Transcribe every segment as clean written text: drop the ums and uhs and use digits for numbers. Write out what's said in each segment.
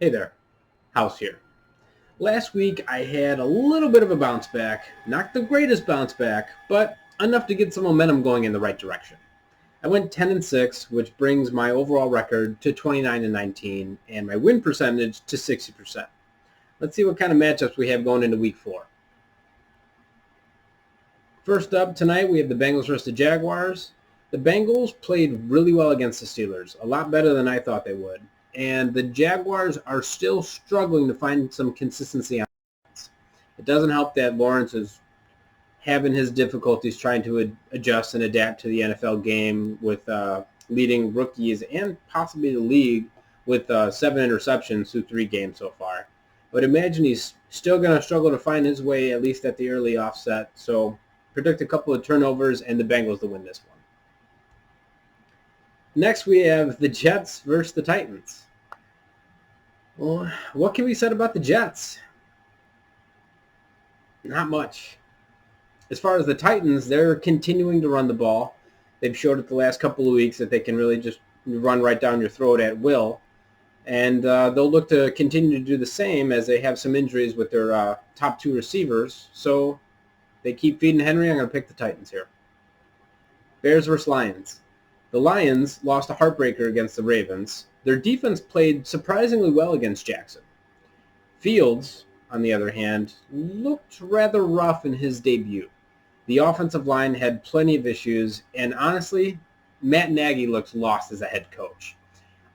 Hey there, House here. Last week I had a little bit of a bounce back. Not the greatest bounce back, but enough to get some momentum going in the right direction. I went 10-6, which brings my overall record to 29-19 and my win percentage to 60%. Let's see what kind of matchups we have going into week 4. First up tonight we have the Bengals versus the Jaguars. The Bengals played really well against the Steelers, a lot better than I thought they would. And the Jaguars are still struggling to find some consistency on offense. It doesn't help that Lawrence is having his difficulties trying to adjust and adapt to the NFL game with leading rookies and possibly the league with 7 interceptions through 3 games so far. But imagine he's still going to struggle to find his way, at least at the early offset. So predict a couple of turnovers and the Bengals to win this one. Next, we have the Jets versus the Titans. Well, what can be said about the Jets? Not much. As far as the Titans, they're continuing to run the ball. They've showed it the last couple of weeks that they can really just run right down your throat at will. And they'll look to continue to do the same as they have some injuries with their top 2 receivers. So they keep feeding Henry. I'm going to pick the Titans here. Bears versus Lions. The Lions lost a heartbreaker against the Ravens. Their defense played surprisingly well against Jackson. Fields, on the other hand, looked rather rough in his debut. The offensive line had plenty of issues, and honestly, Matt Nagy looks lost as a head coach.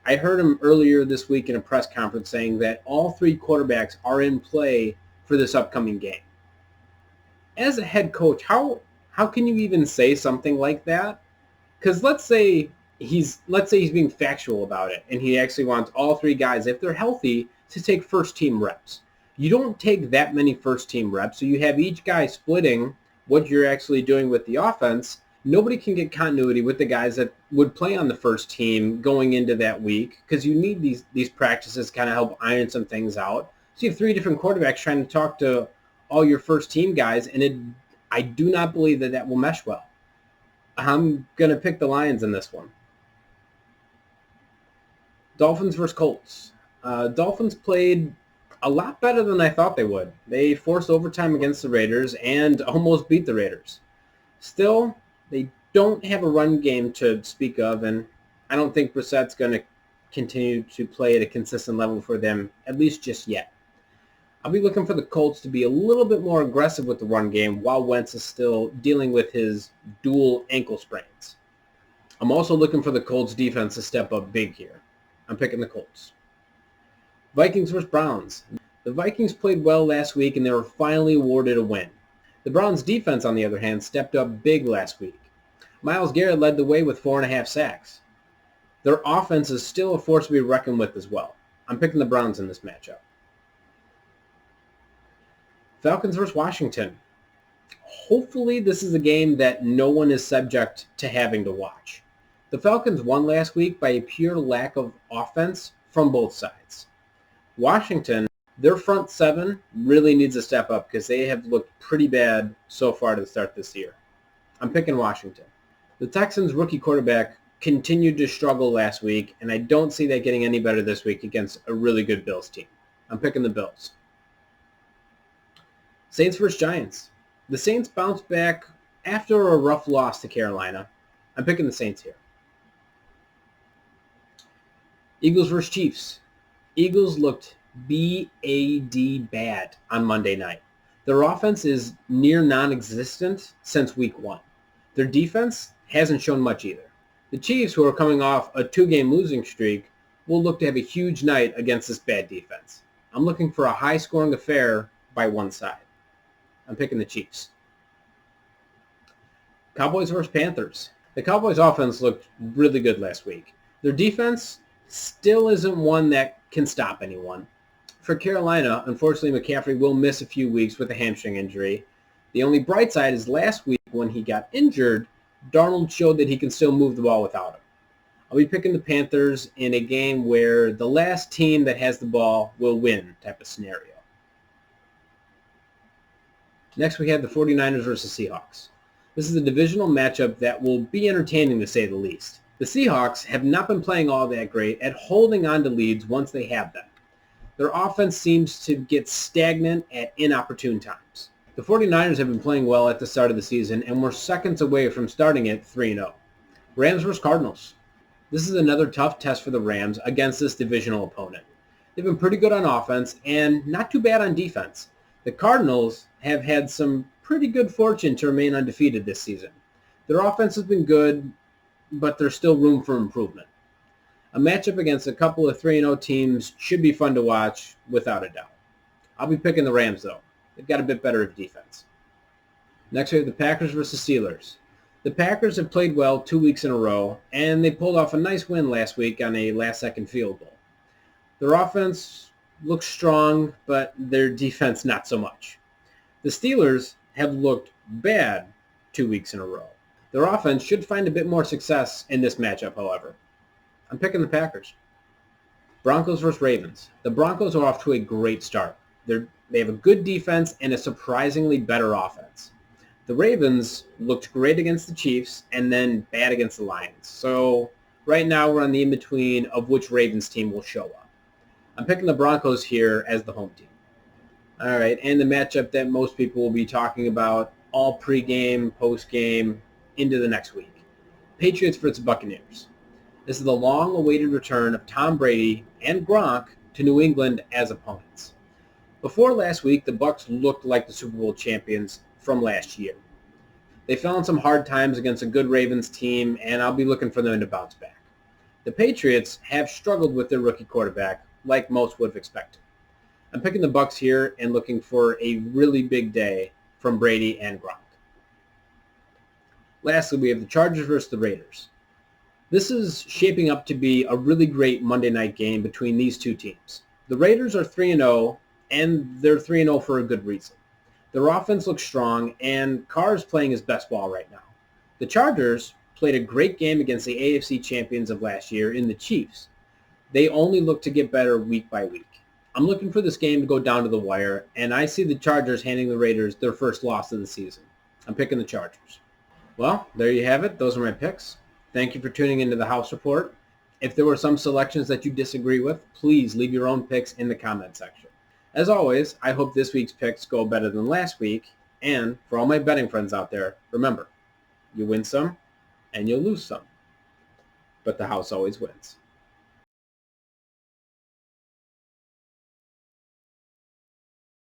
I heard him earlier this week in a press conference saying that all 3 quarterbacks are in play for this upcoming game. As a head coach, how can you even say something like that? Because let's say he's being factual about it, and he actually wants all 3 guys, if they're healthy, to take first-team reps. You don't take that many first-team reps, so you have each guy splitting what you're actually doing with the offense. Nobody can get continuity with the guys that would play on the first team going into that week, because you need these practices to kind of help iron some things out. So you have 3 different quarterbacks trying to talk to all your first-team guys, and I do not believe that will mesh well. I'm going to pick the Lions in this one. Dolphins versus Colts. Dolphins played a lot better than I thought they would. They forced overtime against the Raiders and almost beat the Raiders. Still, they don't have a run game to speak of, and I don't think Brissett's going to continue to play at a consistent level for them, at least just yet. I'll be looking for the Colts to be a little bit more aggressive with the run game while Wentz is still dealing with his dual ankle sprains. I'm also looking for the Colts defense to step up big here. I'm picking the Colts. Vikings versus Browns. The Vikings played well last week and they were finally awarded a win. The Browns defense, on the other hand, stepped up big last week. Myles Garrett led the way with 4.5 sacks. Their offense is still a force to be reckoned with as well. I'm picking the Browns in this matchup. Falcons versus Washington. Hopefully this is a game that no one is subject to having to watch. The Falcons won last week by a pure lack of offense from both sides. Washington, their front 7 really needs to step up because they have looked pretty bad so far to start this year. I'm picking Washington. The Texans' rookie quarterback continued to struggle last week, and I don't see that getting any better this week against a really good Bills team. I'm picking the Bills. Saints versus Giants. The Saints bounced back after a rough loss to Carolina. I'm picking the Saints here. Eagles versus Chiefs. Eagles looked bad on Monday night. Their offense is near non-existent since week 1. Their defense hasn't shown much either. The Chiefs, who are coming off a 2-game losing streak, will look to have a huge night against this bad defense. I'm looking for a high-scoring affair by one side. I'm picking the Chiefs. Cowboys versus Panthers. The Cowboys offense looked really good last week. Their defense still isn't one that can stop anyone. For Carolina, unfortunately, McCaffrey will miss a few weeks with a hamstring injury. The only bright side is last week when he got injured, Darnold showed that he can still move the ball without him. I'll be picking the Panthers in a game where the last team that has the ball will win type of scenario. Next, we have the 49ers versus Seahawks. This is a divisional matchup that will be entertaining to say the least. The Seahawks have not been playing all that great at holding on to leads once they have them. Their offense seems to get stagnant at inopportune times. The 49ers have been playing well at the start of the season and were seconds away from starting at 3-0. Rams vs. Cardinals. This is another tough test for the Rams against this divisional opponent. They've been pretty good on offense and not too bad on defense. The Cardinals have had some pretty good fortune to remain undefeated this season. Their offense has been good, but there's still room for improvement. A matchup against a couple of 3-0 teams should be fun to watch, without a doubt. I'll be picking the Rams, though. They've got a bit better of defense. Next, we have the Packers versus Steelers. The Packers have played well 2 weeks in a row, and they pulled off a nice win last week on a last-second field goal. Their offense looks strong, but their defense not so much. The Steelers have looked bad 2 weeks in a row. Their offense should find a bit more success in this matchup, however. I'm picking the Packers. Broncos versus Ravens. The Broncos are off to a great start. They have a good defense and a surprisingly better offense. The Ravens looked great against the Chiefs and then bad against the Lions. So right now we're on the in-between of which Ravens team will show up. I'm picking the Broncos here as the home team. All right, and the matchup that most people will be talking about all pregame, postgame, into the next week. Patriots versus Buccaneers. This is the long-awaited return of Tom Brady and Gronk to New England as opponents. Before last week, the Bucs looked like the Super Bowl champions from last year. They fell in some hard times against a good Ravens team, and I'll be looking for them to bounce back. The Patriots have struggled with their rookie quarterback, like most would have expected. I'm picking the Bucs here and looking for a really big day from Brady and Gronk. Lastly, we have the Chargers versus the Raiders. This is shaping up to be a really great Monday night game between these two teams. The Raiders are 3-0, and they're 3-0 for a good reason. Their offense looks strong, and Carr is playing his best ball right now. The Chargers played a great game against the AFC champions of last year in the Chiefs. They only look to get better week by week. I'm looking for this game to go down to the wire, and I see the Chargers handing the Raiders their first loss of the season. I'm picking the Chargers. Well, there you have it. Those are my picks. Thank you for tuning into the House Report. If there were some selections that you disagree with, please leave your own picks in the comment section. As always, I hope this week's picks go better than last week. And for all my betting friends out there, remember, you win some and you'll lose some. But the house always wins.